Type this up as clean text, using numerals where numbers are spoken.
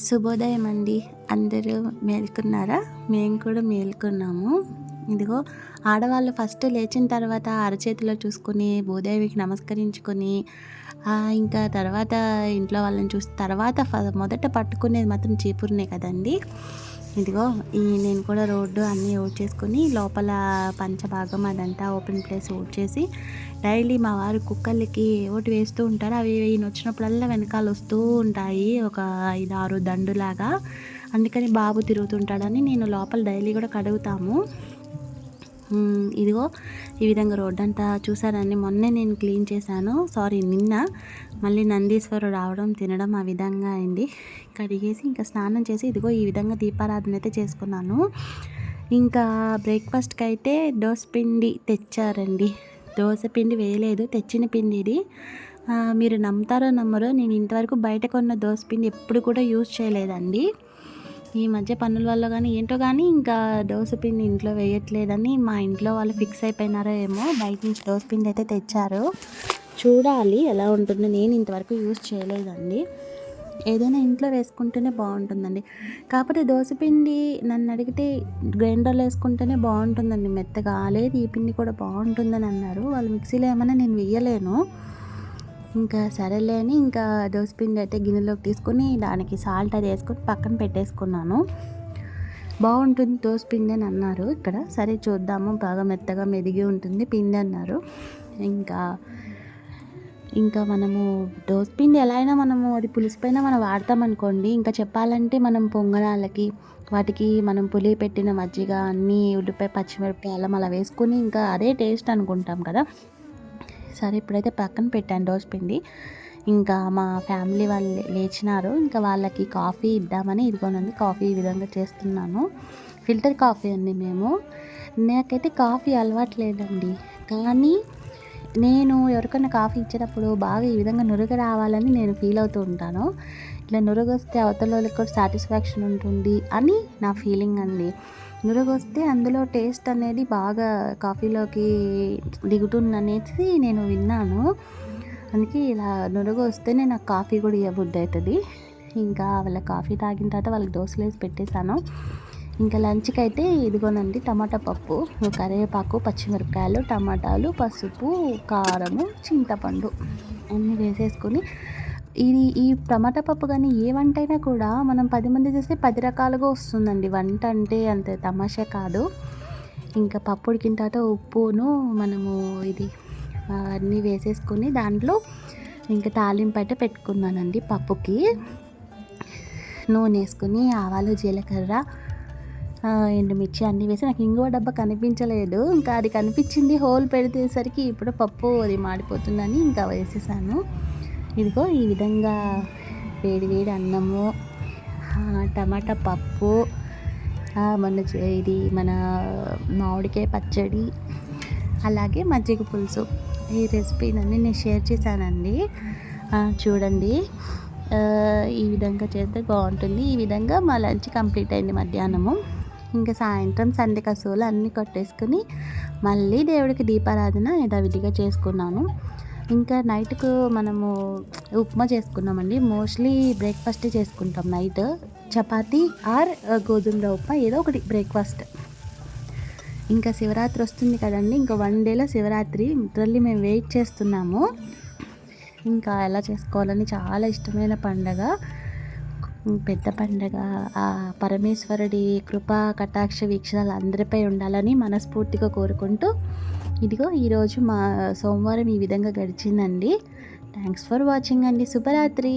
శుభోదయం అండి. అందరూ మేల్కున్నారా? మేము కూడా మేల్కున్నాము. ఇదిగో ఆడవాళ్ళు ఫస్ట్ లేచిన తర్వాత అరచేతిలో చూసుకొని భూదేవికి నమస్కరించుకొని ఇంకా తర్వాత ఇంట్లో వాళ్ళని చూసి తర్వాత మొదట పట్టుకునేది మాత్రం చీపురునే కదండి. ఇదిగో నేను కూడా రోడ్డు అన్నీ ఊడ్చేసుకొని లోపల పంచభాగం అదంతా ఓపెన్ ప్లేస్ ఊడ్చేసి డైలీ మా వారు కుక్కలకి ఒకటి వేస్తూ ఉంటారు. అవి ఈయన వచ్చినప్పుడల్లా వెనకాల వస్తూ ఉంటాయి, ఒక 5-6 దండులాగా. అందుకని బాబు తిరుగుతుంటాడని నేను లోపల డైలీ కూడా కడుగుతాము. ఇదిగో ఈ విధంగా రోడ్డు అంతా చూసారని మొన్నే నేను క్లీన్ చేశాను. నిన్న మళ్ళీ నందీశ్వరుడు రావడం తినడం ఆ విధంగా అయింది. కడిగేసి ఇంకా స్నానం చేసి ఇదిగో ఈ విధంగా దీపారాధన అయితే చేసుకున్నాను. ఇంకా బ్రేక్ఫాస్ట్కి అయితే దోసపిండి తెచ్చారండి. దోసపిండి వేయలేదు, తెచ్చిన పిండి ఇది. మీరు నమ్ముతారో నమ్మరో, నేను ఇంతవరకు బయట కొన్న దోసపిండి ఎప్పుడు కూడా యూజ్ చేయలేదండి. ఈ మధ్య పనుల వల్ల కానీ ఏంటో కానీ ఇంకా దోసపిండి ఇంట్లో వేయట్లేదని మా ఇంట్లో వాళ్ళు ఫిక్స్ అయిపోయినారో ఏమో. బయట నుంచి దోసపిండి అయితే తెచ్చారు. చూడాలి ఎలా ఉంటుందో. నేను ఇంతవరకు యూజ్ చేయలేదండి. ఏదైనా ఇంట్లో వేసుకుంటేనే బాగుంటుందండి. కాకపోతే దోసపిండి నన్ను అడిగితే గ్రైండర్లో వేసుకుంటేనే బాగుంటుందండి మెత్తగా. లేదు ఈ పిండి కూడా బాగుంటుందని అన్నారు వాళ్ళు. మిక్సీలో ఏమైనా నేను వేయలేను. ఇంకా సరేలే అని ఇంకా దోసపిండి అయితే గిన్నెలోకి తీసుకొని దానికి సాల్ట్ అది వేసుకొని పక్కన పెట్టేసుకున్నాను. బాగుంటుంది దోసపిండి అని అన్నారు ఇక్కడ. సరే చూద్దాము, బాగా మెత్తగా మెదిగి ఉంటుంది పిండి అన్నారు. ఇంకా మనము దోసపిండి ఎలా అయినా మనము అది పులిసిపోయినా మనం వాడతామనుకోండి. ఇంకా చెప్పాలంటే మనం పొంగనాలకి వాటికి మనం పులి పెట్టిన మజ్జిగ అన్నీ ఉల్లిపాయ పచ్చిమిరపకాయ అల్లం అలా వేసుకొని ఇంకా అదే టేస్ట్ అనుకుంటాం కదా. సరే ఇప్పుడైతే పక్కన పెట్టాను దోసపిండి. ఇంకా మా ఫ్యామిలీ వాళ్ళు లేచినారు. ఇంకా వాళ్ళకి కాఫీ ఇద్దామని ఇదిగోనండి కాఫీ ఈ విధంగా చేస్తున్నాను. ఫిల్టర్ కాఫీ అండి మేము. నాకైతే కాఫీ అలవాటు లేదండి, కానీ నేను ఎవరికైనా కాఫీ ఇచ్చేటప్పుడు బాగా ఈ విధంగా నురుగ రావాలని నేను ఫీల్ అవుతూ ఉంటాను. ఇట్లా నురుగు వస్తే అవతల వాళ్ళకి కూడా సాటిస్ఫాక్షన్ ఉంటుంది అని నా ఫీలింగ్ అండి. నురుగు వస్తే అందులో టేస్ట్ అనేది బాగా కాఫీలోకి దిగుతుందనేసి నేను విన్నాను. అందుకే ఇలా నురుగు వస్తేనే నాకు కాఫీ కూడా ఇవ్వబుద్ధి అవుతుంది. ఇంకా వాళ్ళ కాఫీ తాగిన తర్వాత వాళ్ళకి దోశలు వేసి పెట్టేశాను. ఇంకా లంచ్కి అయితే ఇదిగోనండి టమాటా పప్పు, కరివేపాకు, పచ్చిమిరపకాయలు, టమాటాలు, పసుపు, కారము, చింతపండు అన్నీ వేసేసుకొని ఈ టమాటా పప్పు కానీ ఏ వంట అయినా కూడా మనం 10 మంది చేస్తే 10 రకాలుగా వస్తుందండి. వంట అంటే అంత తమాషా కాదు. ఇంకా పప్పు ఉడికిన తర్వాత ఉప్పును మనము ఇది అన్నీ వేసేసుకొని దాంట్లో ఇంకా తాలింపు అయితే పెట్టుకున్నానండి. పప్పుకి నూనె వేసుకొని ఆవాలు, జీలకర్ర, ఎండుమిర్చి అన్నీ వేసి, నాకు ఇంగువ డబ్బా కనిపించలేదు. ఇంకా అది కనిపించింది, హోల్ పెడితేసరికి ఇప్పుడు పప్పు అది మాడిపోతుందని ఇంకా వేసేసాను. ఇదిగో ఈ విధంగా వేడి అన్నము, టమాటా పప్పు, ఇది మన మామిడికాయ పచ్చడి, అలాగే మజ్జిగ పులుసు, ఈ రెసిపీలన్నీ నేను షేర్ చేశానండి. చూడండి ఈ విధంగా చేస్తే బాగుంటుంది. ఈ విధంగా మా లంచ్ కంప్లీట్ అయింది మధ్యాహ్నము. ఇంకా సాయంత్రం సంధ్య కసువులు అన్నీ కొట్టేసుకుని మళ్ళీ దేవుడికి దీపారాధన యథావిధిగా చేసుకున్నాను. ఇంకా నైట్కు మనము ఉప్మా చేసుకున్నామండి. మోస్ట్లీ బ్రేక్ఫాస్ట్ చేసుకుంటాం నైట్, చపాతీ ఆర్ గోధుమ ఉప్మా ఏదో ఒకటి బ్రేక్ఫాస్ట్. ఇంకా శివరాత్రి వస్తుంది కదండి, ఇంకా 1 డేలో శివరాత్రి లిటరల్లీ మేము వెయిట్ చేస్తున్నాము. ఇంకా ఎలా చేసుకోవాలని చాలా ఇష్టమైన పండగ, పెద్ద పండగ. ఆ పరమేశ్వరుడి కృపా కటాక్ష వీక్షణాలు అందరిపై ఉండాలని మనస్ఫూర్తిగా కోరుకుంటూ ఇదిగో ఈరోజు మా సోమవారం ఈ విధంగా గడిచిందండి. థ్యాంక్స్ ఫర్ వాచింగ్ అండి. శుభరాత్రి.